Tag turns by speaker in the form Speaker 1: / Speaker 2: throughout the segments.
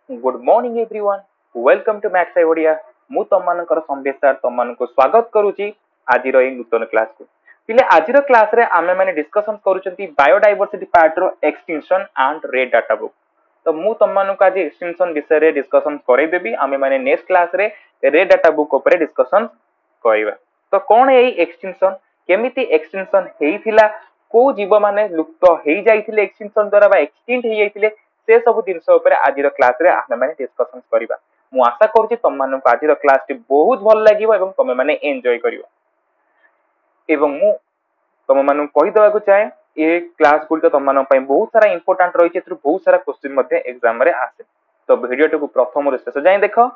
Speaker 1: Good morning everyone welcome to maths Odia मु तमनकर संदेश सर तमनको स्वागत करूची आज रो नूतन क्लास को पिले आज रो क्लास रे आमे माने डिस्कशन करूचंती बायोडायवर्सिटी पार्ट रो extension and red data book तो मु तमनको आज एक्सटेंशन विषय रे डिस्कशन करै देबी आमे माने नेक्स्ट क्लास रे रेड डाटा बुक ऊपर डिस्कशन करबा तो कोन एई एक्सटेंशन केमिति एक्सटेंशन हेइथिला को जीव माने लुप्त हेइ जाइथिले एक्सटेंशन द्वारा बा एक्सटिंक्ट हेइ जाइथिले से सब जिनस आज क्लास रे आमे माने डिस्कशन करबा मु आशा करूची तुम मानक आज क्लास टी बहुत भल लागिवो एवं तुम माने एन्जॉय करिवो एवं मु तुम मानक कहि देबा को चाहे ए क्लास गुड तुम मानक पय बहुत सारा इंपोर्टेंट रहिছে एथु बहुत सारा क्वेश्चन मध्ये एग्जाम रे आसे तो वीडियो टको प्रथम रे शेष जाय देखो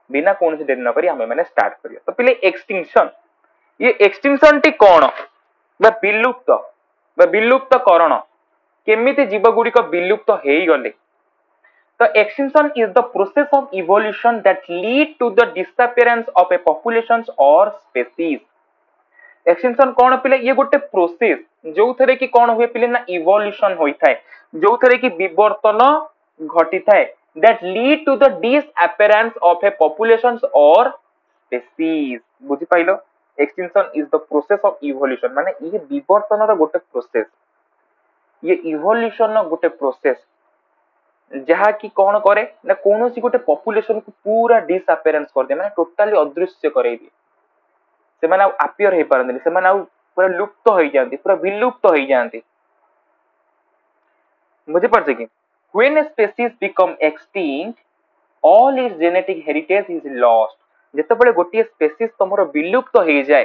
Speaker 1: बिना कोनसे देरी न करी आमे माने स्टार्ट करियो तो पहिले एक्सटिंक्शन ये एक्सटिंक्शन टी कोन बा विलुप्त करण केमिति जीव गुडी को विलुप्त हेइ गले तो extinction is the process of evolution that lead to the disappearance of a populations or species extinction कोन पिले ये गोटे प्रोसेस जो थरे कि कोन हुए पिले ना इवोल्यूशन होई थाए जो थरे कि विवर्तन घटी थाए that lead to the disappearance of a populations or species बुझी pilo extinction is the process of evolution माने ये विवर्तन रो गोटे प्रोसेस ये इवोल्यूशन रो गोटे प्रोसेस जहाँ की कौन करे ना कौन सी गोटे पॉपुलेशन को पूरा डिसअपियरेंस कर दे माने टोटली अदृश्य करे दे से माने अपियर हे परन से माने पूरा लुप्त हो जाती पूरा विलुप्त हो जाती मुझे पड़ कि when a species become extinct all its genetic heritage is lost जते बळे गोटिए स्पीसीज तमरो विलुप्त हो जाए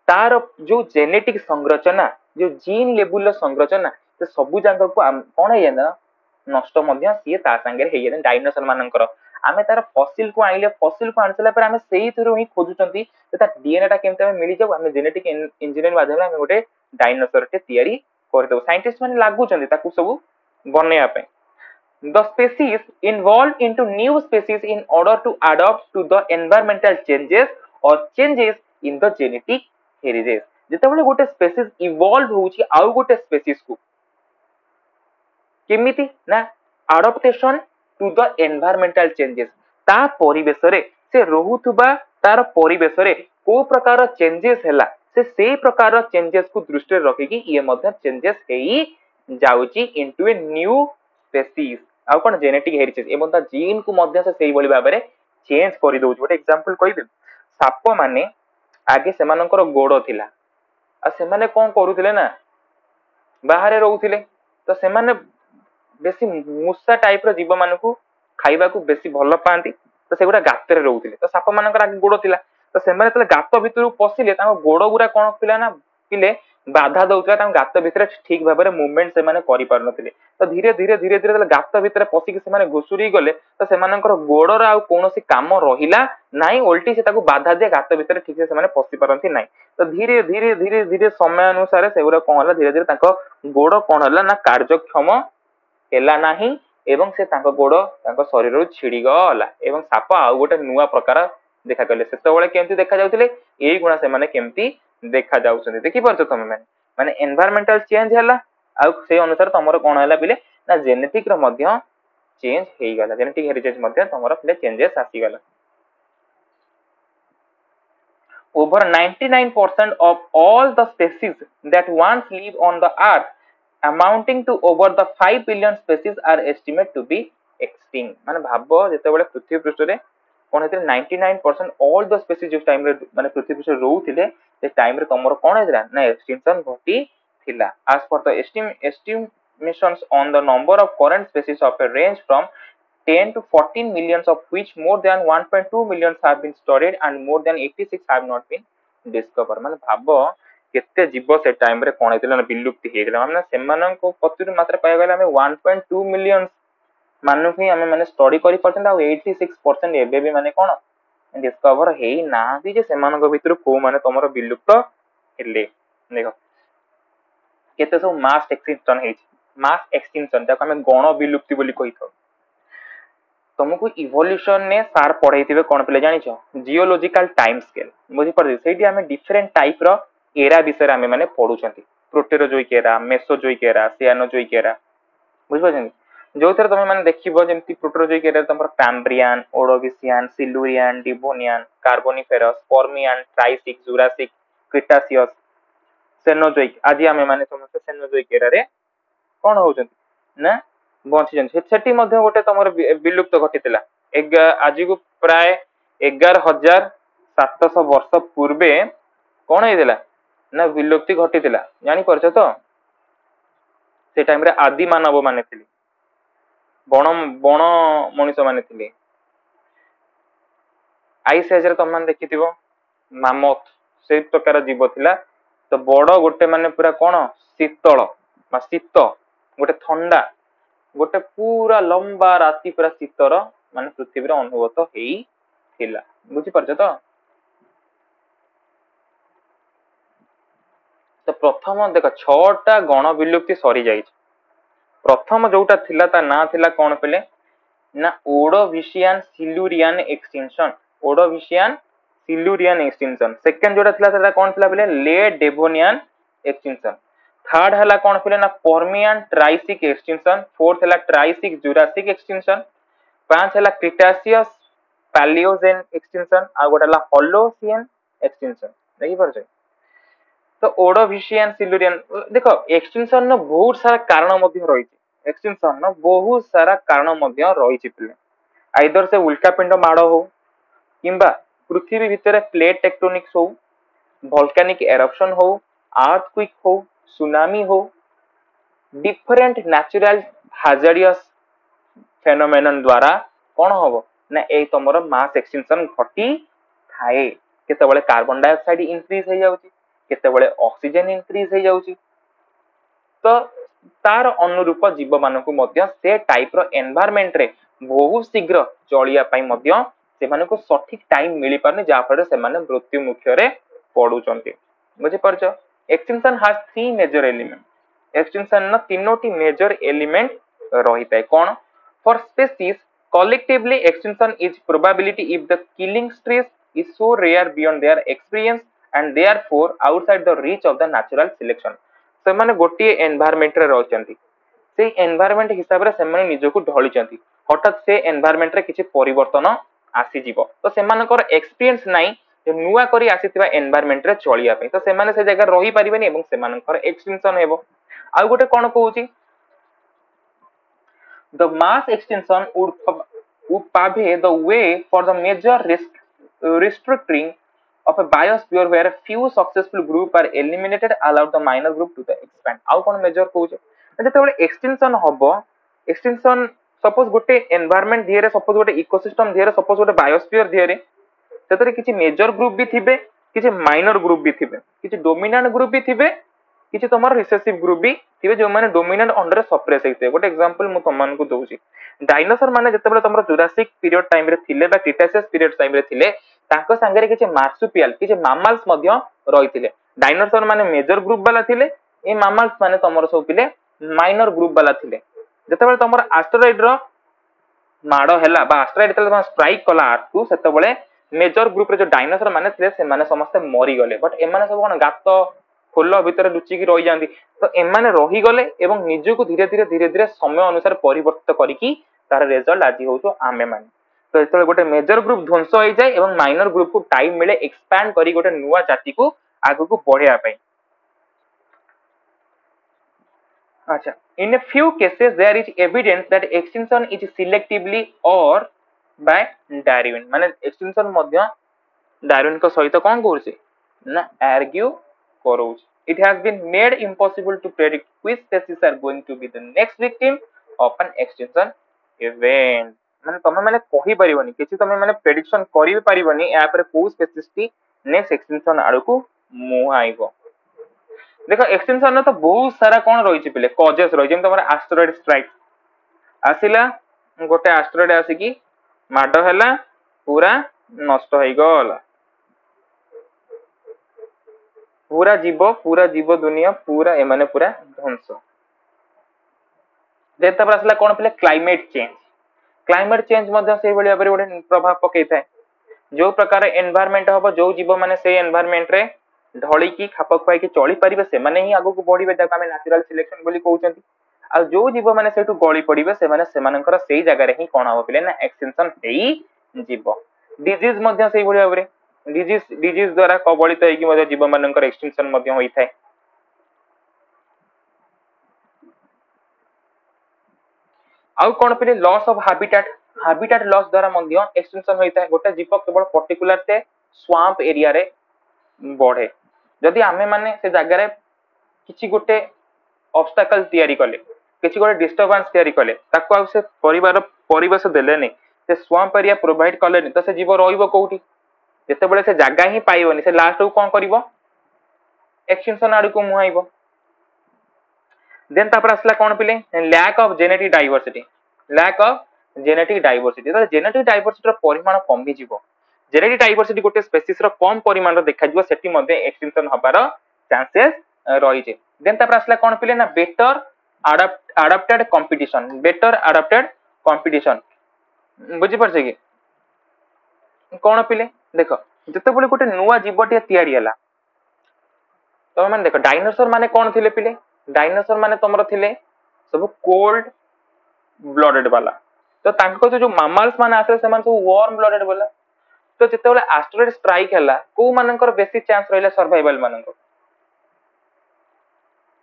Speaker 1: तार जो जेनेटिक संरचना जो जीन लेवल संरचना से सबु जांग को कोन हे ना नष्ट मध्य सी ता संगे हे जे डायनासोर मानकर आमे तार फॉसिल को आइले फॉसिल को आनसला पर आमे सेही थरो ही खोजुचंती ता डीएनए टा केमते आमे मिली जाऊ आमे जेनेटिक इंजीनियरिंग माध्यम आमे गोटे डायनासोर टे तयारी कर देबो साइंटिस्ट माने लागु चंती ताकू सब बनेया पे the species involved into new species in order to adapt to the environmental changes or changes in the genetic heritage जेतेबेले गोटे स्पीसीज इवॉल्व होउची आउ गोटे स्पीसीज को केमिति ना adaptation to the environmental changes ता परिवेश रे से रहुथुबा तार परिवेश रे को प्रकार चेंजेस हैला से प्रकार चेंजेस को दृष्टि रखी कि ये मध्य चेंजेस हेई जाउची इनटू ए न्यू स्पीसीज आ कोन जेनेटिक हेरिटेज एवं ता जीन को मध्य से सेही बोली भाबरे चेंज करि दउछ गोटे एग्जांपल कहिबे साप माने आगे सेमानकर गोड़ थिला आ सेमाने कोन करूथिले ना बाहरे रहउथिले तो सेमाने बेसी मूसा टाइप रो जीव मानकू खाइबा को बेसी भल पांती तो सेगुडा गातरे रहउथिले तो साप मानकर आगे गोड़ थिला तो सेमाने तले गात भितरु पसिले ता गोड़ गुरा कोन पिला ना पिले बाधा दउतला ता गात भितर ठीक भाबरे मूवमेंट से माने करि पार नथिले तो धीरे धीरे धीरे धीरे गात भितर पसि के से माने घुसुरी गले तो सेमानकर गोड़र आ कोनोसी काम रहिला नाही उल्टी से ताको बाधा दे गात भितर ठीक से माने पसि पारंती नाही तो धीरे धीरे धीरे धीरे समय अनुसार सेगुरा कोन हला धीरे धीरे ताको गोड़ कोन हला ना कार्यक्षम हेला नाही एवं से ताको गोड़ ताको शरीर छिड़ी गला एवं साप आ गोटे नुवा प्रकार देखा गले सेतबेले केमती देखा जाउतिले एई गुणा से माने केमती देखा जाउछन्ती देखि परछ तमे माने एनवायरमेंटल चेंज हला आ से अनुसार तमरो कोन हला बिले ना जेनेटिक रो मध्य चेंज हेई गला जेनेटिक हेरिटेज मध्य तमरो बिले चेंजेस आसी गला over 99% of all the species that once lived on the earth amounting to over the 5 billion species are estimated to be extinct माने भाबो जेतेबेले पृथ्वी पृष्ठ रे कोन हेते 99% ऑल द स्पीसीज जो टाइम रे माने पृथ्वी पृष्ठ रहउथिले से टाइम रे तमरो कोन हेतरा ना एक्सटिंक्शन घटी थिला as per the estimations on the number of current species of a range from 10 to 14 millions of which more than 1.2 millions have been studied and more than 86 have not been discovered माने भाबो केते जीव से time रे कोन हेतला विलुप्त हेतला माने सेमान को प्रचुर मात्रा पाया गेला हमें 1.2 मिलियन मानु ही हमें माने स्टडी करि परछन आ 86% एबे भी माने कोन डिस्कवर हेई ना भी जे सेमान को भीतर को माने तमरो विलुप्त हेले देखो केते सब मास एक्सटिंक्शन हेई मास एक्सटिंक्शन ताको हमें गण विलुप्ति बोली कहिथो तुमको इवोल्यूशन ने सार पढ़ाई कौन पे जानी जियोलॉजिकल टाइम स्केल बुझी पड़े से डिफरेंट टाइप रो एरा विषय आम मैंने पढ़ुं Proterozoic era Mesozoic era Cenozoic era बुझी जो थे तुम मैंने देखिबो जेमती प्रोटोजोइक एरिया तुम Cambrian, Ordovician, Silurian, Devonian, Carboniferous, Permian, Triassic, Jurassic, Cretaceous, Cenozoic. आज आम मैंने समस्त सेनोजोइक एरिया रे कौन होउछन ना बंची सेठी मध्य गोटे तुम विलुप्त घटी आज को प्राय 11,700 वर्ष पूर्वे कौन होता ना विलुप्ति घटी जानी पारछ तो से टाइम रे आदि मानव माने थिले बण बण मनुष्य माने थिले आइस एज रे तुम मैंने देखि मामथ से प्रकार जीव थिला तो बड़ गोटे माने पूरा कौन शीतल शीत गोटे ठंडा गोटे पूरा लंबा राति पूरा शीतर माने पृथ्वी अनुभूत होता बुझी पारछ तो प्रथम देख 6टा गण विलुप्ति सरी जाइए प्रथम जोटा थिला ता ना थिला कौन पे ना Ordovician Silurian extinction Ordovician Silurian extinction second जोटा थिला सेटा कौन थिला पे ले डेवोनियन एक्सटिंक्शन थर्ड हला कौन पे ना पर्मियन ट्राइसिक एक्सटिंक्शन फोर्थ हला ट्राइसिक जुरासिक एक्सटिंक्शन पांच हला क्रिटासियस पैलियोजेन एक्सटिंक्शन आ गोटा हला होलोसियन एक्सटिंक्शन देखि परछ तो ओडोविशियन सिल्यूरियन देखो एक्सटिंक्शन न बहुत सारा कारण मध्य रही एक्सटिंक्शन न बहुत सारा कारण मध्य रही पिले आइदर से उल्कापिंड माड़ हो किंबा पृथ्वी भितर प्लेट टेक्टोनिक्स हो वोल्केनिक एरप्शन हो अर्थक्वेक हो सुनामी हो डिफरेंट नेचुरल हाजार्डियस फेनोमेनन द्वारा कौन हम ना ए तुम मास एक्सटिंक्शन घटी थाए केतबेले कार्बन डाइऑक्साइड इंक्रीज हो जाउची केतबेले ऑक्सीजन इंक्रीज हो जाउची तो तार अनुरूप जीव मानकु मध्य से टाइप रो एनवायरनमेंट रे बहुत शीघ्र चलिया पई मध्य से मानकु सठिक टाइम मिली पारने जा फळे से माने मृत्यु मुख्य रे पडुचंती बुझी परछ extinction has three major element extinction न तीनोटी मेजर एलिमेंट रही थाए कोन for species collectively extinction is probability if the killing stress is so rare beyond their experience and therefore outside the reach of the natural selection से माने गोटे environment रे रहचंती से एनवायरनमेंट हिसाब रे से माने निजको ढलिचंती हठात से एनवायरनमेंट रे किछि परिवर्तन आसी जीवो तो से मानकर एक्सपीरियंस नाही जे नुवा करी आसीथिबा एनवायरनमेंट रे चलिया पे तो से माने से जगह रही परिबेनी एवं से मानकर एक्सटिंक्शन हेबो आ गोटे कोन कहूची the mass extinction would pave the way for the major restructuring of a biosphere where a few successful group are eliminated allowed the minor group to the expand आउ कोन मेजर कहूचे जेतेबेले एक्सटिंक्शन हबो extinction suppose गोटे environment दियरे suppose गोटे ecosystem दियरे suppose गोटे biosphere दियरे सेतरे किछि major group भी थिबे किछि minor group भी थिबे किछि डोमिनेंट ग्रुप भी थिबे किछि तमर रिसेसिव ग्रुप भी थिबे जो माने डोमिनेंट अंडर सप्रेस हेते गोटे एग्जांपल मु तमन को दोउची डायनासोर माने जेतेबेले तमर जुरासिक पीरियड टाइम रे थिले बा क्रिटासियस पीरियड टाइम रे थिले ताको संगे किछि मार्सुपियल किछि मामल्स मध्य रहिथिले डायनासोर माने मेजर ग्रुप वाला थिले ए मामल्स माने तमर सब पिले माइनर ग्रुप वाला थिले जेतेबेले तमर एस्टेरॉइड रो माड़ हैला बा एस्टेरॉइड तले स्ट्राइक कला अर्थ को सेतेबेले मेजर ग्रुप रे जो डायनासोर माने थिले से माने समस्त मरी गले बट एमाने सब कोन गात खोल भितर लुचिकी रही जाती तो एमाने रही गले एवं निजको धीरे धीरे धीरे धीरे समय अनुसार परिवर्तित करिकी तार रिजल्ट आज होचो आमे माने तो जेतले गोटे मेजर ग्रुप ध्वंस हो जाए एवं माइनर ग्रुप को टाइम मिले एक्सपैंड करी गोटे नुवा जाति को आगु को बढ़िया पई अच्छा in a few cases there is evidence that extinction is selectively और बाय डार्विन माने एक्सटिंक्शन मध्य डार्विन को सहित कोन करछि ना आर्ग्यू करोज it has been made impossible to predict which species are going to be the next victim of an extinction event माने तमे माने कहि परिबनी किछि तमे माने प्रेडिक्शन करि परिबनी या पर को स्पेसीज टी नेक्स्ट एक्सटिंक्शन आड़ को मु आइबो देखो एक्सटिंक्शन न तो बहुत सारा कोन रही छि पिले कॉजेस रही जेम तमरा एस्टेरॉइड स्ट्राइक आसिला गोटे एस्टेरॉइड आसी की माडो हैला पूरा नष्ट होई गला पूरा जीव दुनिया पूरा एमाने पूरा ध्वंस जेतबर आसला कोन पले क्लाइमेट चेंज मध्य से बळिया बरे गोटे प्रभाव पकई थाए जो प्रकार एनवायरनमेंट हबो जो जीव माने से एनवायरनमेंट रे ढळी की खाप खुआई की चली परिबे से माने ही आगो को बढ़िबे ताका हमें नेचुरल सिलेक्शन बोली कहउचंती आ जो जीव मैंने सेठू गली पड़े से माने सेमानकर सेई जगह रे ही कोन हो पिले ना एक्सटेंशन हेई जीव डिजीज मध्य सेई भली भाबरे डिजीज द्वारा कबलित होइकी मध्य जीव मानकर एक्सटेंशन मध्य होई थाए आउ कोन पिले लॉस ऑफ हैबिटेट लॉस द्वारा मध्य एक्सटेंशन होई थाए गोटे जीव केवल पर्टिकुलर से स्वाम्प एरिया रे बढ़े जदि आमे माने से जगह रे किछि गोटे ऑब्स्टेकल तयारी कले किछि गोटे डिस्टरबेंस तयारी कले ताको आ से परिवार परिवेश देले नै से स्वाम्प एरिया प्रोवाइड कले नै तो से जीव रहइबो कोउठी जते बेले से जागा ही पाइबोनी से लास्ट को कोन करिवो एक्सटेंशन आडू को मुहाइबो देन तापर असला कोन पिले लैक ऑफ जेनेटिक डाइवर्सिटी तो जेनेटिक डाइवर्सिटी रो परिमाण कमी जीवो जेनेटिक डाइवर्सिटी गोटे स्पेसीस रो कम परिमाण रो देखा जीवो सेठी मध्ये एक्सटेंशन हबार चांसेस रही जे देन तापर असला कोन पिले ना बेटर अडॉप्टेड कंपटीशन बुझी परछे कि कोन पिले देखो जते बोले गोटे नुवा जीवटिया तयारी हला तो माने देखो डायनासोर माने कोन थिले पिले डायनासोर माने तमरो थिले सब कोल्ड ब्लडेड वाला तो तांको जो मामल्स माने आसे से माने सब वार्म ब्लडेड वाला तो जते बोले एस्टेरॉइड स्ट्राइक हला को मानकर बेसी चांस रहला सर्वाइवल मानकर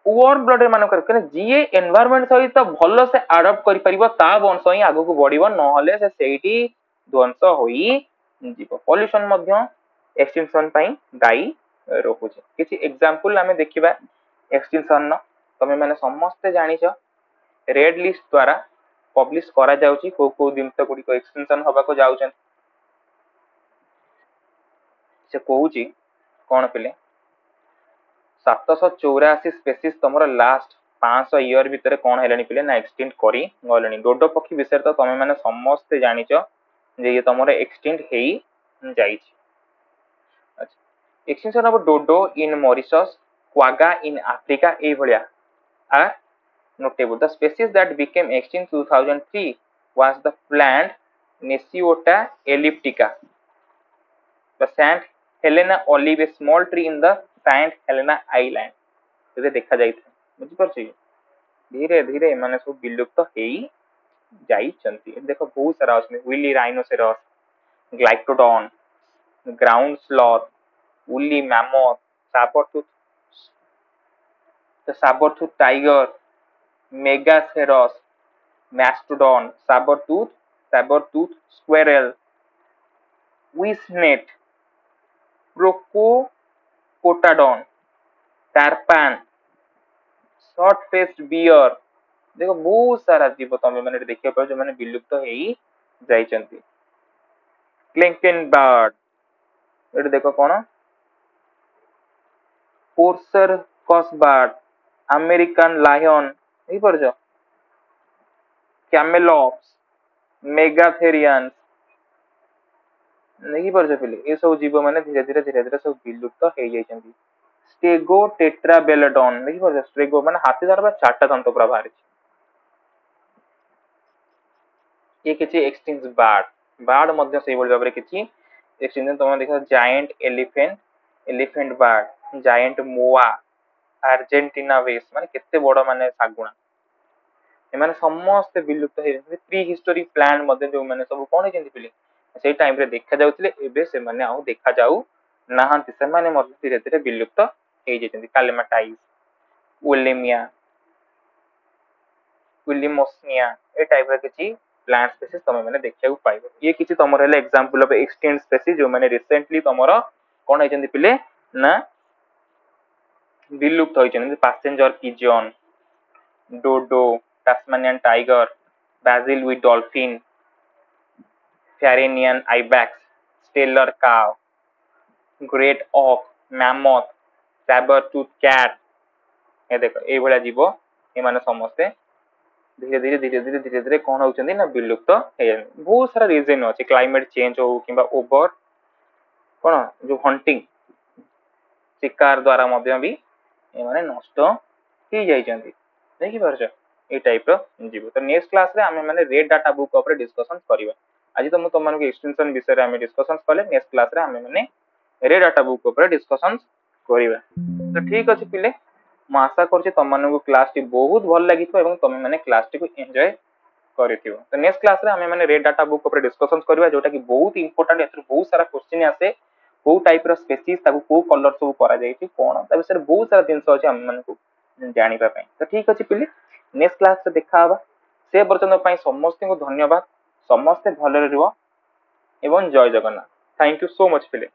Speaker 1: वार्म ब्लडेड मानकर कने जीए एनवायरनमेंट सहित भलो से अडॉप्ट करि परिबो ता वंश ही आगु को बढ़िबो न हले से सेठी ध्वंस होई जीवो पॉल्यूशन मध्य एक्सटेंशन पई दायी रहुचे किछि एग्जांपल हमें देखिबा एक्सटेंशन न तमे माने समस्त जानिछ रेड लिस्ट द्वारा पब्लिश करा जाउची को दिनस गुडी को एक्सटेंशन हबा को जाउछन से कहूची कोन पिले 784 स्पेसीज तमरो लास्ट 500 ईयर भितर कोन हेलानी पिले ना एक्सटेंड करी गलनी डोडो पक्षी विषय तो तमे माने समस्त जानिछ जे ये तमरो एक्सटेंड हेई जाईची अच्छा extinction of dodo in Mauritius quagga in Africa ए भलिया are notable. The species that became extinct in 2003 was the plant Nesiota elliptica. The Saint Helena olive, a small tree in the Saint Helena Island. तो देखा जाई था बुझी परछि धीरे धीरे माने सब विलुप्त हेई जाई चंती देखो बहुत सारा उसमें woolly rhinoceros glyptodon ground sloth woolly mammoth sabertooth tiger megaceros mastodon sabertooth squirrel wisnet crocodon tarpan short faced bear देखो बहुत सारा जीव तमे माने देखियो पर जो माने विलुप्त हेई जाई चंती क्लिंकन बर्ड एट देखो कोन पोर्सर कॉसबर्ड अमेरिकन लायन नहीं परजो कैमेलॉप्स मेगाथेरियंस नहीं परजो पिले ए सब जीव माने धीरे धीरे सब विलुप्त हेई जाई चंती स्टेगो टेट्राबेलाडोन नहीं परजो स्टेगो माने हाथी दार बा चारटा दंत पूरा बाहर ये किछि एक्सटिंक्ट बर्ड मध्य से बोल भाबरे किछि एक्सटिंक्ट तमे देखो giant elephant bird giant moa Argentina वेस माने केते बड़ माने सागुणा ए माने समस्त विलुप्त हे प्री हिस्टोरिक प्लांट मध्य जो माने सब कोन हेजंती पिले सेई टाइम रे देखा जाउतले एबे से माने आउ देखा जाउ नाहंती से माने मध्य धीरे धीरे विलुप्त हे जेतंती कालेमाटाइस विलिमोसनिया ए टाइप रे किछि प्लांट स्पीसीज तमे माने देखिया पाइबो ये किछि तमर हेले एग्जांपल ऑफ एक्सटेंट स्पीसीज जो माने रिसेंटली तमर कोन हेजंती पिले ना विलुप्त होइछन passenger pigeon dodo Tasmanian tiger बाजिल विथ dolphin Pyrenean ibex Steller cow great auk mammoth sabertooth cat ए देखो ए भला जीवो ए माने समस्ते धीरे धीरे कौन होउछंदी ना विलुप्त हे बहुत सारा रीजन अछि क्लाइमेट चेंज हो किबा ओवर कोन जो हंटिंग शिकार द्वारा मध्य भी ए माने नष्ट ही जाई चंदी देखि परछ ए टाइप रो जीव तो नेक्स्ट क्लास रे हमें माने रेड डाटा बुक ऊपर डिस्कशन करिवा आज तो तुम मानको एक्सटेंशन विषय रे हमें डिस्कशन कले नेक्स्ट क्लास रे हमें माने रेड डाटा बुक ऊपर डिस्कशन करिवा तो ठीक अछि पिले ମୁଁ आशा करुच्ची तुम मानक क्लास टी बहुत भल लगी तुम मैंने क्लास टी को एंजॉय करिथियो। तो नेक्स्ट क्लास रे हमें माने रेड डाटा बुक ऊपर डिस्कशन करबा जोटा कि बहुत इंपोर्टेंट एथर बहुत सारा क्वेश्चन आसे को टाइप रो स्पेसीज ताको को कलर सब करा जायछि कोन ता विषय बहुत सारा जिंस अछि हम मानकु जानिबा पई। तो ठीक अछि पिली नेक्स्ट क्लास रे देखा हबा से पर्यंत पई समस्त को धन्यवाद समस्त भले रिहो एवं जय Jagannath. Thank you so much पिली।